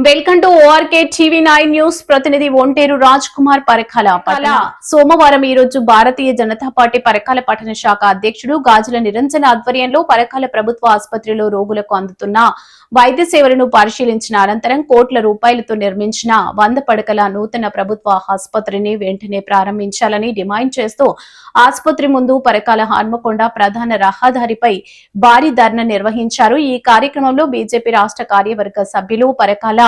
Welcome to ఓఆర్కే TV9 news. ప్రతినిధి ఒంటేరు రాజ్ కుమార్ పరకాల. సోమవారం ఈ రోజు భారతీయ జనతా పార్టీ పరకాల పట్టణ శాఖ అధ్యక్షుడు గాజుల నిరంజన ఆధ్వర్యంలో పరకాల ప్రభుత్వ ఆసుపత్రిలో రోగులకు అందుతున్న వైద్య సేవలను పరిశీలించిన అనంతరం కోట్ల రూపాయలతో నిర్మించిన 100 పడకల నూతన ప్రభుత్వ ఆసుపత్రిని వెంటనే ప్రారంభించాలని డిమాండ్ చేస్తూ ఆసుపత్రి ముందు పరకాల హన్మకొండ ప్రధాన రహదారిపై భారీ ధర్నా నిర్వహించారు. ఈ కార్యక్రమంలో బీజేపీ రాష్ట్ర కార్యవర్గ సభ్యులు పరకాల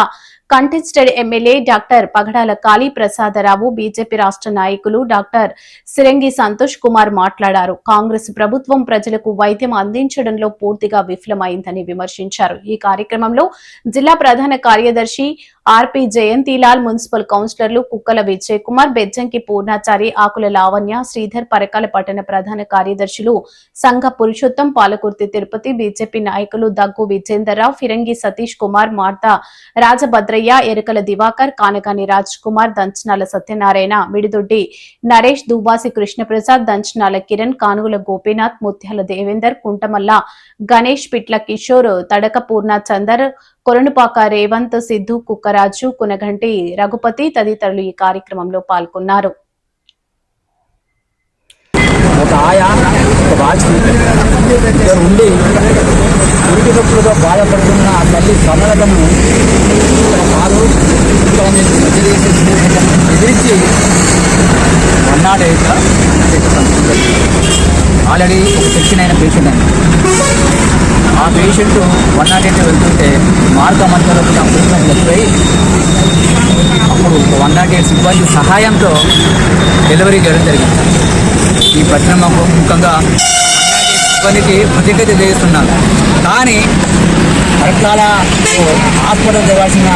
కంటెస్టెడ్ ఎమ్మెల్యే డాక్టర్ పగడాల కాళీ ప్రసాదరావు, బీజేపీ రాష్ట్ర నాయకులు డాక్టర్ సిరంగి సంతోష్ కుమార్ మాట్లాడారు. కాంగ్రెస్ ప్రభుత్వం ప్రజలకు వైద్యం అందించడంలో పూర్తిగా విఫలమైందని విమర్శించారు. ఈ కార్యక్రమంలో జిల్లా ప్రధాన కార్యదర్శి ఆర్పి జయంతిలాల్, మున్సిపల్ కౌన్సిలర్లు కుక్కల విజయ్ కుమార్, బెజ్జంకి పూర్ణాచారి, ఆకుల లావణ్య, శ్రీధర్, పరకాల పట్టణ ప్రధాన కార్యదర్శులు సంఘ పురుషోత్తం, పాలకుర్తి తిరుపతి, బీజేపీ నాయకులు దగ్గు విజేందర్రావు, ఫిరంగి సతీష్ కుమార్, మార్తా రాజభద్రయ్య, ఎరుకల దివాకర్, కానకాని రాజ్ కుమార్, దంచనాల సత్యనారాయణ, మిడిదొడ్డి నరేష్, దుబాసి కృష్ణప్రసాద్, దంచనాల కిరణ్, కానుగుల గోపీనాథ్, ముత్యాల దేవేందర్, కుంటమల్ల గణేష్, పిట్ల కిషోర్, తడక పూర్ణ చందర్, కొరనుపాక రేవంత్, సిద్ధు, కుక్కరాజు, కునగంటి రఘుపతి తదితరులు ఈ కార్యక్రమంలో పాల్గొన్నారు. బాధపడుతున్న తల్లి కమలతను ఎదిరించి అన్నాడేట ఆల్రెడీ ఒక సెక్షన్ అయిన పేషెంట్ అండి. ఆ పేషెంట్ 108 వెళ్తుంటే మార్గ మధ్యలో ఎక్కువై అప్పుడు 108 సిబ్బంది సహాయంతో డెలివరీ చేయడం జరిగింది. ఈ పట్టణం ముఖ్యంగా 108 సిబ్బందికి ప్రత్యేకత చేస్తున్నాను. కానీ పరకాల హాస్పిటల్ చేయాల్సిన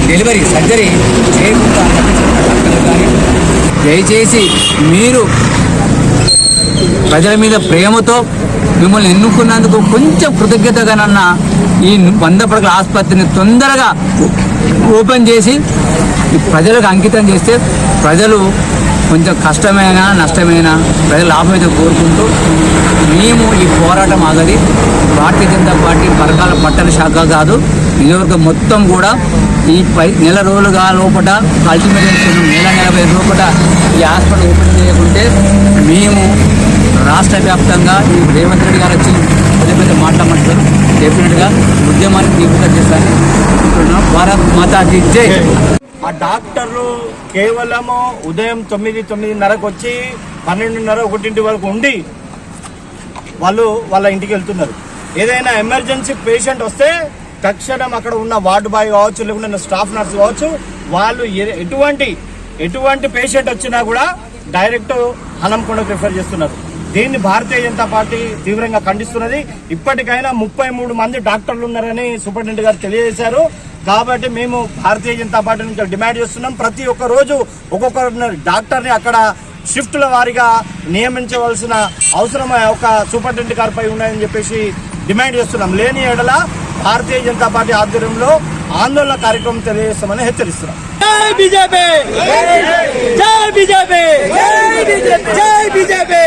డెలివరీ సర్జరీ చేయకుండా కానీ దయచేసి మీరు ప్రజల మీద ప్రేమతో మిమ్మల్ని ఎన్నుకున్నందుకు కొంచెం కృతజ్ఞతగానన్నా ఈ 100 పడకల ఆసుపత్రిని తొందరగా ఓపెన్ చేసి ప్రజలకు అంకితం చేస్తే ప్రజలు కొంచెం కష్టమైనా నష్టమైనా ప్రజల లాభమైతే కోరుకుంటూ మేము ఈ పోరాటం ఆగది. భారతీయ జనతా పార్టీ పరకాల పట్టణ శాఖ కాదు, నియోజకవర్గం మొత్తం కూడా ఈ నెల రోజులుగా లోపల అల్టిమేట్ నెల 40 లోపల ఈ హాస్పిటల్ ఓపెన్ చేయకుంటే మేము రాష్ట్ర వ్యాప్తంగా ఈ రేవంత్ రెడ్డి గారు వచ్చి పెద్ద మాట్లాడమంటారు. డెఫినెట్గా ఉద్యమాన్ని తీవ్రత చేస్తారని భారత్ మాతా కీ జై. ఆ డాక్టర్లు కేవలము ఉదయం 9-9:30 వచ్చి 12:30-1 వరకు ఉండి వాళ్ళ ఇంటికి వెళ్తున్నారు. ఏదైనా ఎమర్జెన్సీ పేషెంట్ వస్తే తక్షణం అక్కడ ఉన్న వార్డు బాయ్ కావచ్చు, లేకుంటే స్టాఫ్ నర్స్ కావచ్చు, వాళ్ళు ఎటువంటి పేషెంట్ వచ్చినా కూడా డైరెక్ట్ హనంకొండకు రిఫర్ చేస్తున్నారు. దీన్ని భారతీయ జనతా పార్టీ తీవ్రంగా ఖండిస్తున్నది. ఇప్పటికైనా 33 మంది డాక్టర్లు ఉన్నారని సూపరింటెండెంట్ గారు తెలియజేశారు. కాబట్టి మేము భారతీయ జనతా పార్టీ నుంచి డిమాండ్ చేస్తున్నాం, ప్రతి ఒక్క రోజు ఒక్కొక్క డాక్టర్ని అక్కడ షిఫ్టుల వారీగా నియమించవలసిన అవసరం ఒక సూపరింటెండెంట్ గారిపై ఉన్నాయని చెప్పేసి డిమాండ్ చేస్తున్నాం. లేని ఎడల భారతీయ జనతా పార్టీ ఆధ్వర్యంలో ఆందోళన కార్యక్రమం తెలియజేస్తామని హెచ్చరిస్తున్నాం. జై బీజేపీ, జై బీజేపీ, జై బీజేపీ.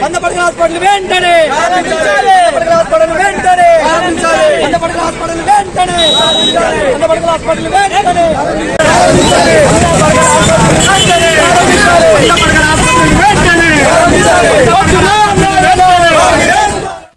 100 పడకల హాస్పిటల్ వెంటనే, 100 పడకల హాస్పిటల్ వెంటనే, 100 పడకల హాస్పిటల్ వెంటనే, 100 పడకల హాస్పిటల్ వెంటనే.